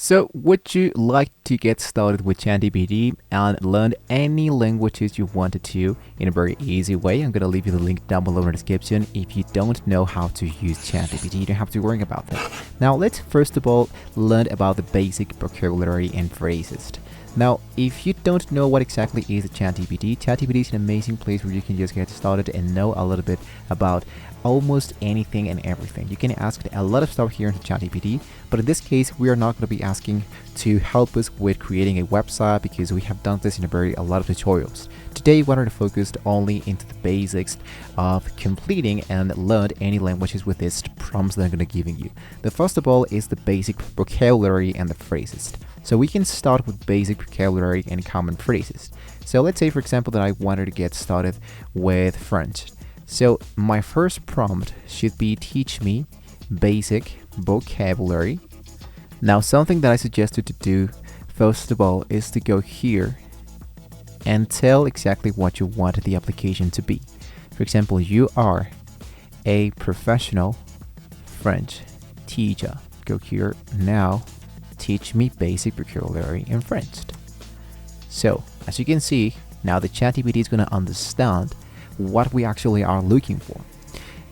So, would you like to get started with ChatGPT and learn any languages you wanted to in a very easy way? I'm going to leave you the link down below in the description. If you don't know how to use ChatGPT, you don't have to worry about that. Now, let's first of all learn about the basic vocabulary and phrases. Now, if you don't know what exactly is a ChatGPT is an amazing place where you can just get started and know a little bit about almost anything and everything. You can ask a lot of stuff here in ChatGPT, but in this case, we are not going to be asking to help us with creating a website because we have done this in a lot of tutorials. Today, we wanted to focus only into the basics of completing and learn any languages with these prompts that I'm going to be giving you. The first of all is the basic vocabulary and the phrases. So we can start with basic vocabulary and common phrases. So let's say, for example, that I wanted to get started with French. So my first prompt should be teach me basic vocabulary. Now, something that I suggested to do first of all is to go here and tell exactly what you want the application to be. For example, you are a professional French teacher. Go here now. Teach me basic vocabulary in French. So, as you can see, now the ChatGPT is going to understand what we actually are looking for.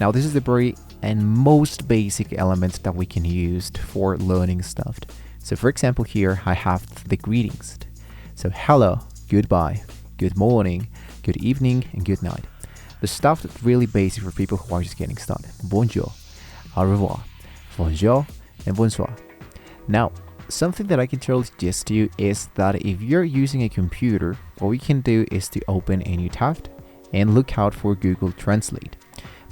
Now, this is the very and most basic element that we can use for learning stuff. So, for example, here I have the greetings. So, hello, goodbye, good morning, good evening, and good night. The stuff that's really basic for people who are just getting started. Bonjour, au revoir, bonjour, and bonsoir. Now, something that I can totally suggest to you is that if you're using a computer, what we can do is to open a new tab and look out for Google Translate.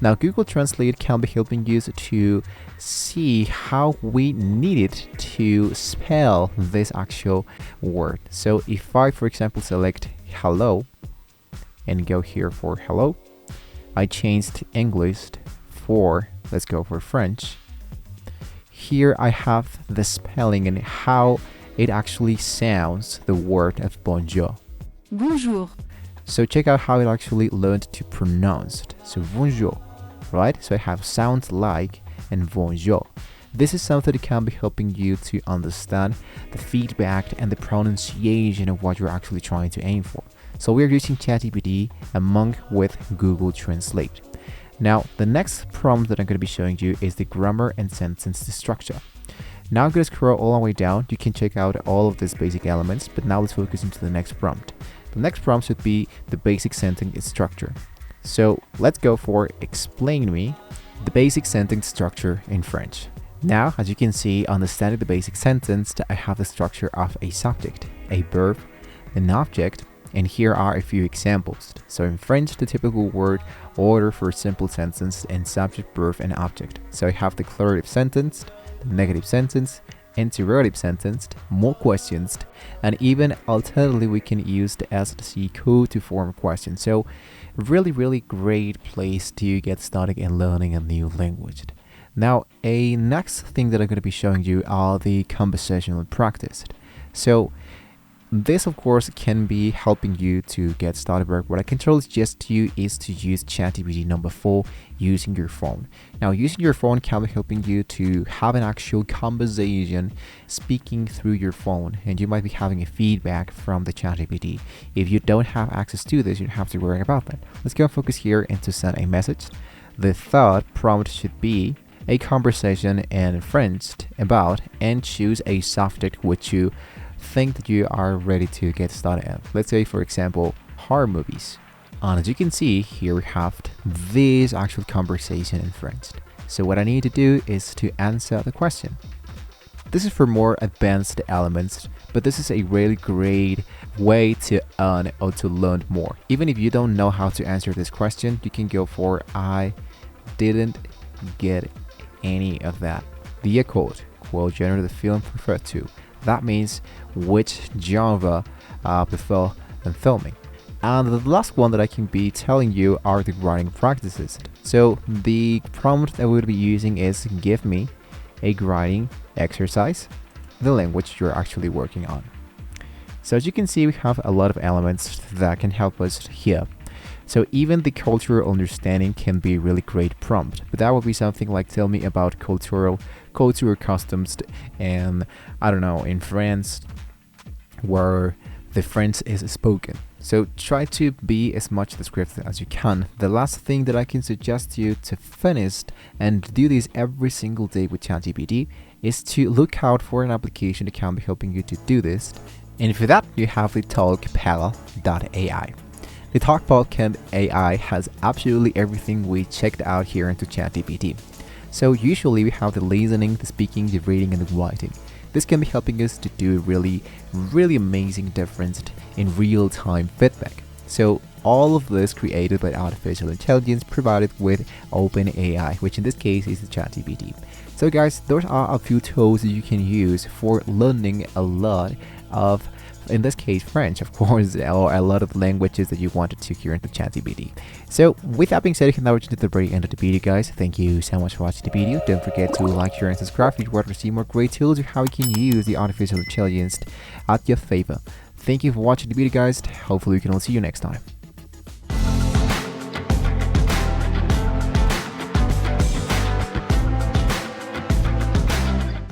Now, Google Translate can be helping you to see how we needed to spell this actual word. So if I, for example, select hello and go here for hello, I changed English for, let's go for French. Here I have the spelling and how it actually sounds, the word of bonjour. Bonjour. So check out how it actually learned to pronounce it. So bonjour, right? So I have sounds like and bonjour. This is something that can be helping you to understand the feedback and the pronunciation of what you're actually trying to aim for. So we're using ChatGPT along with Google Translate. Now, the next prompt that I'm going to be showing you is the grammar and sentence structure. Now I'm going to scroll all the way down. You can check out all of these basic elements, but now let's focus into the next prompt. The next prompt should be the basic sentence structure. So let's go for explain me the basic sentence structure in French. Now, as you can see, understanding the basic sentence, I have the structure of a subject, a verb, an object, and here are a few examples. So in French, the typical word order for simple sentence and subject, verb, and object. So I have declarative sentence, the negative sentence, interrogative sentence, more questions, and even alternatively we can use the SC code to form a question. So really great place to get started in learning a new language. Now, a next thing that I'm going to be showing you are the conversational practice. So this, of course, can be helping you to get started, but what I can totally suggest to you is to use ChatGPT number 4 using your phone. Now, using your phone can be helping you to have an actual conversation speaking through your phone, and you might be having a feedback from the ChatGPT. If you don't have access to this, you don't have to worry about that. Let's go and focus here and to send a message. The third prompt should be a conversation in French about and choose a subject which you think that you are ready to get started at. Let's say, for example, horror movies. And as you can see, here we have this actual conversation in French. So what I need to do is to answer the question. This is for more advanced elements, but this is a really great way to earn or to learn more. Even if you don't know how to answer this question, you can go for I didn't get any of that. The quote genre the film referred to. That means which genre prefer than filming. And the last one that I can be telling you are the writing practices. So the prompt that we'll be using is give me a writing exercise, the language you're actually working on. So as you can see, we have a lot of elements that can help us here. So even the cultural understanding can be a really great prompt. But that would be something like, tell me about cultural customs, and I don't know, in France, where the French is spoken. So try to be as much descriptive as you can. The last thing that I can suggest you to finish and do this every single day with ChatGPT is to look out for an application that can be helping you to do this. And for that, you have the talkpal.ai. The talkpal AI has absolutely everything we checked out here into ChatGPT. So usually we have the listening, the speaking, the reading, and the writing. This can be helping us to do a really amazing difference in real-time feedback. So all of this created by artificial intelligence provided with OpenAI, which in this case is the ChatGPT. So guys, those are a few tools that you can use for learning a lot of, in this case, French, of course, or a lot of languages that you wanted to hear into ChatGPT. So with that being said, you can now reach to the very end of the video, guys. Thank you so much for watching the video. Don't forget to like, share, and subscribe if you want to see more great tools on how you can use the artificial intelligence at your favor. Thank you for watching the video, guys. Hopefully we can all see you next time.